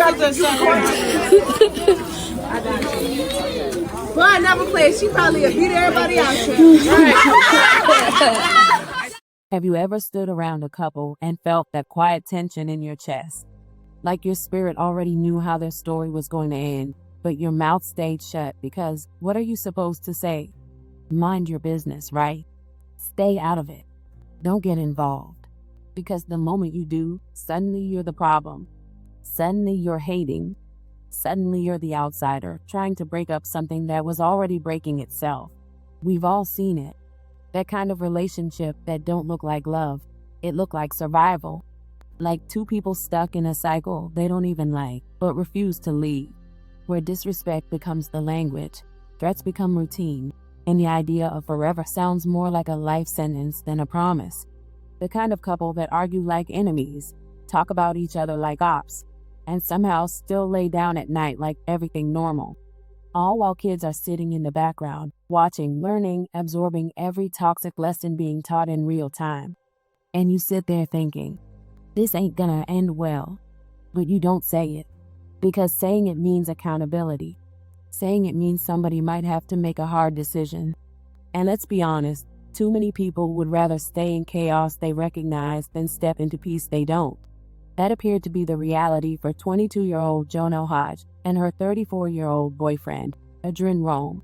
Boy, I never played. She probably beat everybody out here. Have you ever stood around a couple and felt that quiet tension in your chest? Like your spirit already knew how their story was going to end, but your mouth stayed shut because what are you supposed to say? Mind your business, right? Stay out of it. Don't get involved. Because the moment you do, suddenly you're the problem. Suddenly you're hating. Suddenly you're the outsider trying to break up something that was already breaking itself. We've all seen it. That kind of relationship that don't look like love. It look like survival. Like two people stuck in a cycle they don't even like, but refuse to leave. Where disrespect becomes the language, threats become routine, and the idea of forever sounds more like a life sentence than a promise. The kind of couple that argue like enemies, talk about each other like ops, and somehow still lay down at night like everything normal. All while kids are sitting in the background, watching, learning, absorbing every toxic lesson being taught in real time. And you sit there thinking, this ain't gonna end well. But you don't say it, because saying it means accountability. Saying it means somebody might have to make a hard decision. And let's be honest, too many people would rather stay in chaos they recognize than step into peace they don't. That appeared to be the reality for 22-year-old Jonal Hodge and her 34-year-old boyfriend, Adrian Rome.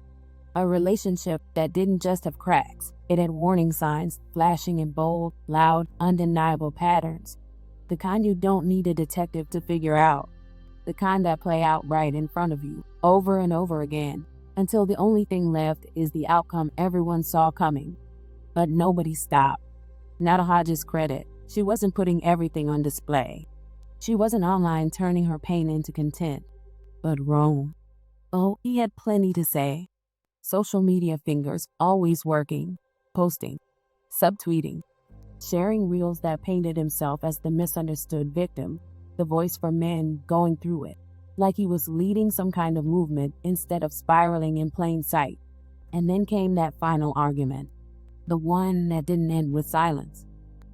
A relationship that didn't just have cracks, it had warning signs flashing in bold, loud, undeniable patterns. The kind you don't need a detective to figure out. The kind that play out right in front of you, over and over again, until the only thing left is the outcome everyone saw coming. But nobody stopped. Now to Hodge's credit, she wasn't putting everything on display. She wasn't online turning her pain into content. But Rome, oh, he had plenty to say. Social media fingers always working, posting, subtweeting, sharing reels that painted himself as the misunderstood victim, the voice for men going through it, like he was leading some kind of movement instead of spiraling in plain sight. And then came that final argument, the one that didn't end with silence,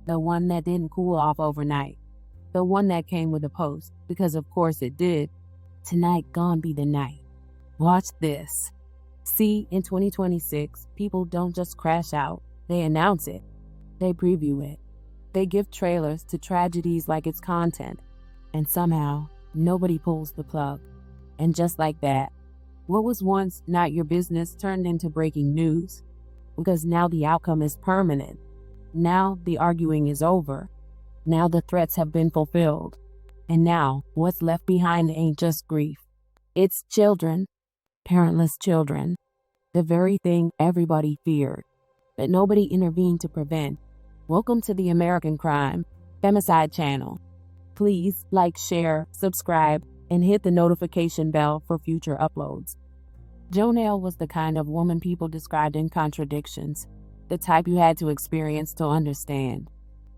the one that didn't cool off overnight, the one that came with a post, because of course it did. Tonight gon' be the night. Watch this. See, in 2026, people don't just crash out, they announce it. They preview it. They give trailers to tragedies like it's content. And somehow, nobody pulls the plug. And just like that, what was once not your business turned into breaking news. Because now the outcome is permanent. Now the arguing is over. Now the threats have been fulfilled. And now what's left behind ain't just grief. It's children, parentless children. The very thing everybody feared, but nobody intervened to prevent. Welcome to the American Crime Femicide channel. Please like, share, subscribe, and hit the notification bell for future uploads. Jonel was the kind of woman people described in contradictions, the type you had to experience to understand.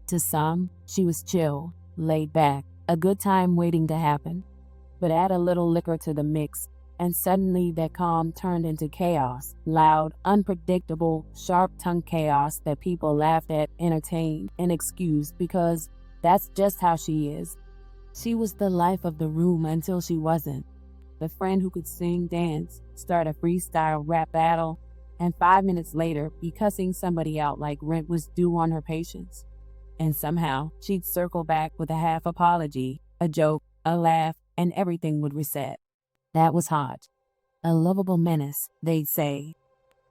To some, she was chill, laid back, a good time waiting to happen. But add a little liquor to the mix, and suddenly that calm turned into chaos, loud, unpredictable, sharp-tongued chaos that people laughed at, entertained, and excused because that's just how she is. She was the life of the room until she wasn't. The friend who could sing, dance, start a freestyle rap battle, and 5 minutes later be cussing somebody out like rent was due on her patience. And somehow, she'd circle back with a half apology, a joke, a laugh, and everything would reset. That was Hodge. A lovable menace, they'd say.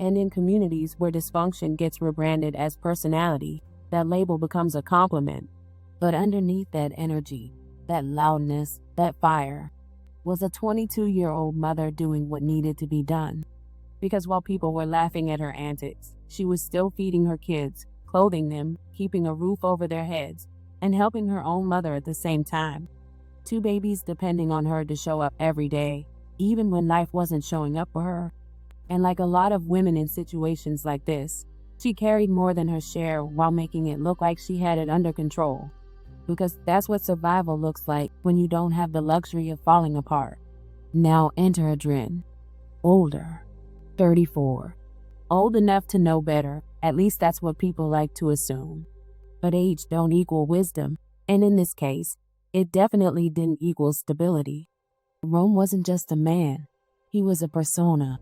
And in communities where dysfunction gets rebranded as personality, that label becomes a compliment. But underneath that energy, that loudness, that fire, was a 22-year-old mother doing what needed to be done. Because while people were laughing at her antics, she was still feeding her kids, clothing them, keeping a roof over their heads, and helping her own mother at the same time. 2 babies depending on her to show up every day, even when life wasn't showing up for her. And like a lot of women in situations like this, she carried more than her share while making it look like she had it under control. Because that's what survival looks like when you don't have the luxury of falling apart. Now enter Adrian. Older. 34. Old enough to know better, at least that's what people like to assume. But age don't equal wisdom, and in this case, it definitely didn't equal stability. Rome wasn't just a man. He was a persona,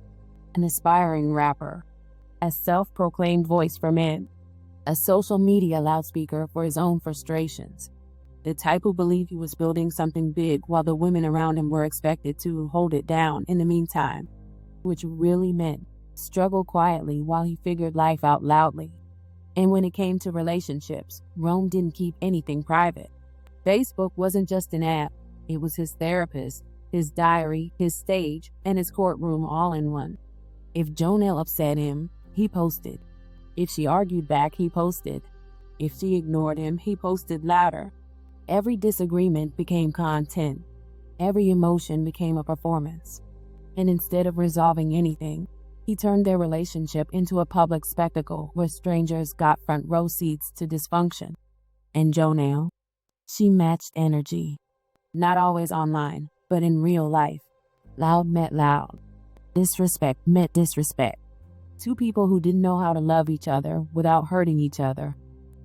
an aspiring rapper, a self-proclaimed voice for men, a social media loudspeaker for his own frustrations, the type who believed he was building something big while the women around him were expected to hold it down in the meantime, which really meant struggle quietly while he figured life out loudly. And when it came to relationships, Rome didn't keep anything private. Facebook wasn't just an app, it was his therapist, his diary, his stage, and his courtroom all in one. If Jonel upset him, he posted. If she argued back, he posted. If she ignored him, he posted louder. Every disagreement became content. Every emotion became a performance. And instead of resolving anything, he turned their relationship into a public spectacle where strangers got front row seats to dysfunction. And Jonel, she matched energy. Not always online, but in real life. Loud met loud. Disrespect met disrespect. Two people who didn't know how to love each other without hurting each other.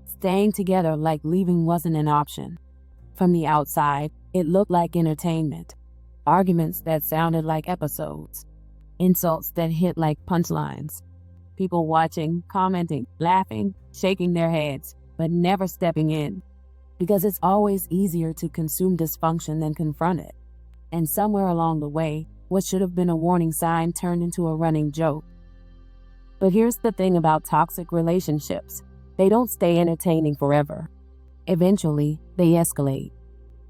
Staying together like leaving wasn't an option. From the outside, it looked like entertainment. Arguments that sounded like episodes. Insults that hit like punchlines. People watching, commenting, laughing, shaking their heads, but never stepping in. Because it's always easier to consume dysfunction than confront it. And somewhere along the way, what should have been a warning sign turned into a running joke. But here's the thing about toxic relationships. They don't stay entertaining forever. Eventually, they escalate.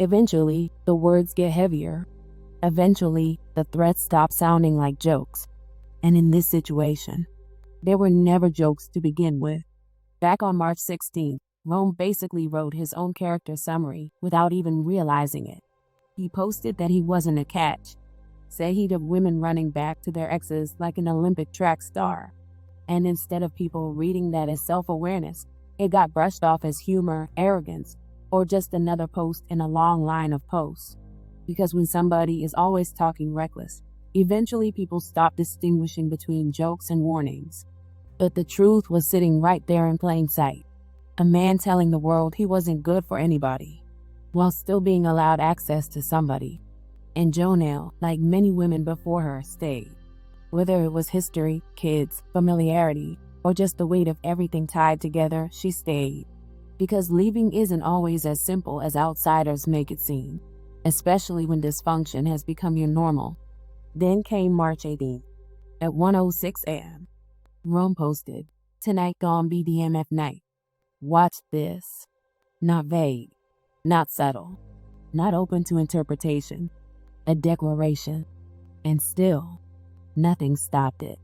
Eventually, the words get heavier. Eventually, the threats stop sounding like jokes. And in this situation, there were never jokes to begin with. Back on March 16th, Rome basically wrote his own character summary without even realizing it. He posted that he wasn't a catch, said he'd have women running back to their exes like an Olympic track star. And instead of people reading that as self-awareness, it got brushed off as humor, arrogance, or just another post in a long line of posts. Because when somebody is always talking reckless, eventually people stop distinguishing between jokes and warnings. But the truth was sitting right there in plain sight. A man telling the world he wasn't good for anybody, while still being allowed access to somebody. And Jonel, like many women before her, stayed. Whether it was history, kids, familiarity, or just the weight of everything tied together, she stayed. Because leaving isn't always as simple as outsiders make it seem, especially when dysfunction has become your normal. Then came March 18th. At 1:06 a.m., Rome posted, "Tonight gon' be DMF night. Watch this." Not vague, not subtle, not open to interpretation. A declaration. And still, nothing stopped it.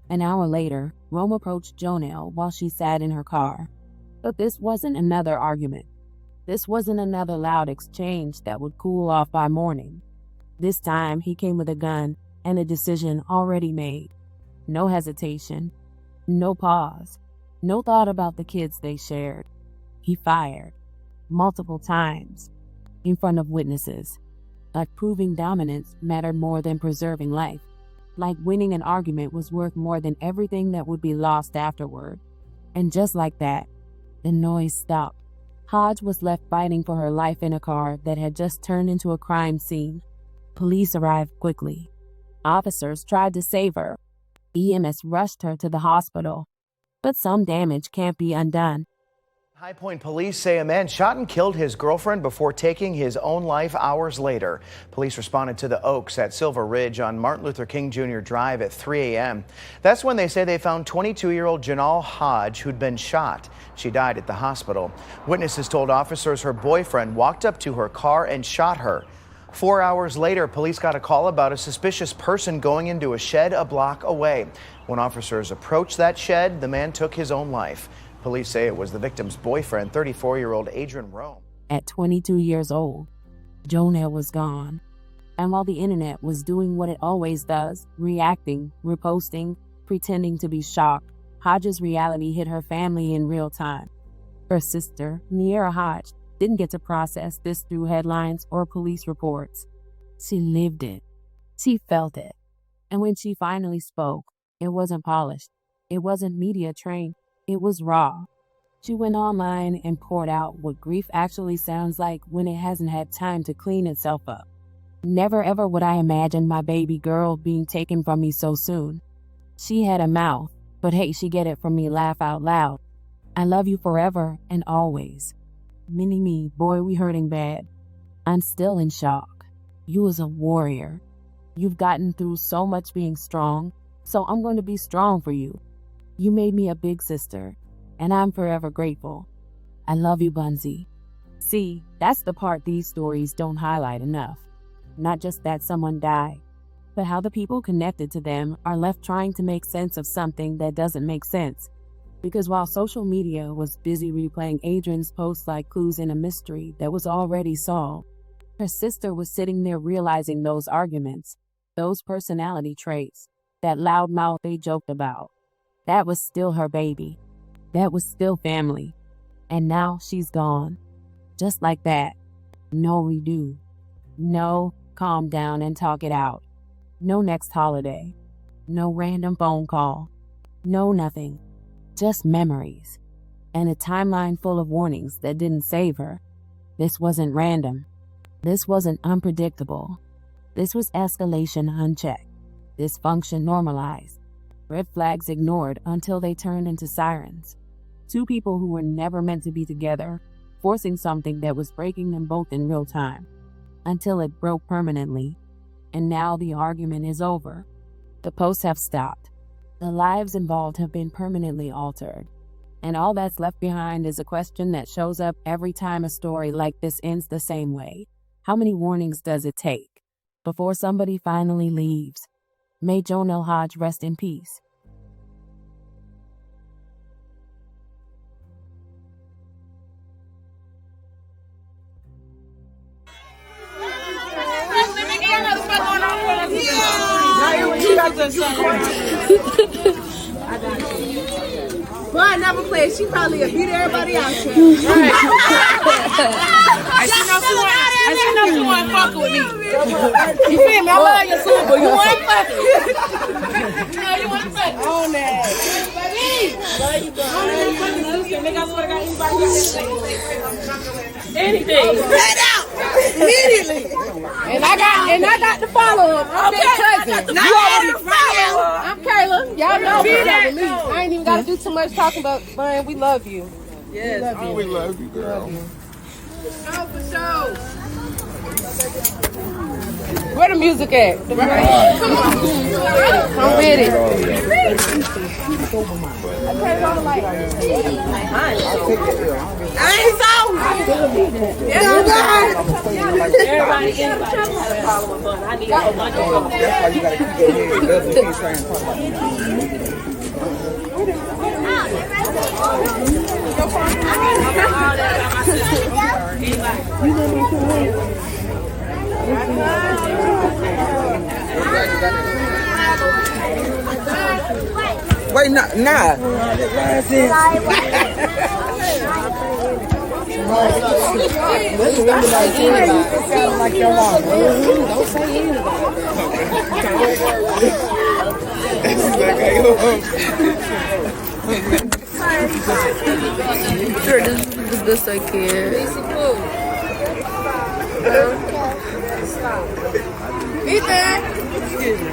An hour later, Rome approached Jonel while she sat in her car. But this wasn't another argument. This wasn't another loud exchange that would cool off by morning. This time, he came with a gun and a decision already made. No hesitation. No pause. No thought about the kids they shared. He fired. Multiple times. In front of witnesses. Like proving dominance mattered more than preserving life. Like winning an argument was worth more than everything that would be lost afterward. And just like that, the noise stopped. Hodge was left fighting for her life in a car that had just turned into a crime scene. Police arrived quickly. Officers tried to save her. EMS rushed her to the hospital. But some damage can't be undone. High Point police say a man shot and killed his girlfriend before taking his own life hours later. Police responded to the Oaks at Silver Ridge on Martin Luther King Jr. Drive at 3 a.m. That's when they say they found 22-year-old Jonal Hodge, who'd been shot. She died at the hospital. Witnesses told officers her boyfriend walked up to her car and shot her. 4 hours later, police got a call about a suspicious person going into a shed a block away. When officers approached that shed, the man took his own life. Police say it was the victim's boyfriend, 34-year-old Adrian Rome. At 22 years old, Jonel was gone. And while the internet was doing what it always does, reacting, reposting, pretending to be shocked, Hodge's reality hit her family in real time. Her sister, Jonal Hodge, didn't get to process this through headlines or police reports. She lived it. She felt it. And when she finally spoke, it wasn't polished. It wasn't media trained. It was raw. She went online and poured out what grief actually sounds like when it hasn't had time to clean itself up. Never ever would I imagine my baby girl being taken from me so soon. She had a mouth, but hey, she get it from me laugh out loud. I love you forever and always. Mini-me, boy, we hurting bad. I'm still in shock. You was a warrior. You've gotten through so much being strong, so I'm going to be strong for you. You made me a big sister, and I'm forever grateful. I love you, Bunzy. See, that's the part these stories don't highlight enough. Not just that someone died, but how the people connected to them are left trying to make sense of something that doesn't make sense. Because while social media was busy replaying Adrian's posts like clues in a mystery that was already solved, her sister was sitting there realizing those arguments, those personality traits, that loud mouth they joked about. That was still her baby. That was still family. And now she's gone. Just like that. No redo. No calm down and talk it out. No next holiday. No random phone call. No nothing. Just memories. And a timeline full of warnings that didn't save her. This wasn't random. This wasn't unpredictable. This was escalation unchecked. Dysfunction normalized. Red flags ignored until they turned into sirens. Two people who were never meant to be together, forcing something that was breaking them both in real time. Until it broke permanently. And now the argument is over. The posts have stopped. The lives involved have been permanently altered. And all that's left behind is a question that shows up every time a story like this ends the same way. How many warnings does it take before somebody finally leaves? May Jonal Hodge rest in peace. Boy, I never played. She probably beat everybody out here. Right. I she know she wasn't fucking with me. You feel me? I love you, son, but you wasn't fucking. No, you wasn't fucking. On that. Love you, bro. Nigga, I swear to God, anything. Right out. Immediately. And I got to follow him. I'm their cousin. I'm Kayla. Y'all know me. I ain't even got to do too much talking about, man, we love you. Yes. We love you, girl. Oh, for sure. Where the music at? Come with it. I ain't so. Everybody in the following fun. I need a whole bunch of them. That's why you gotta keep your head up and keep trying to talk about Wait, nah. Like your mom. Don't say anything. Sure, this is the best I can. Ethan! Excuse me.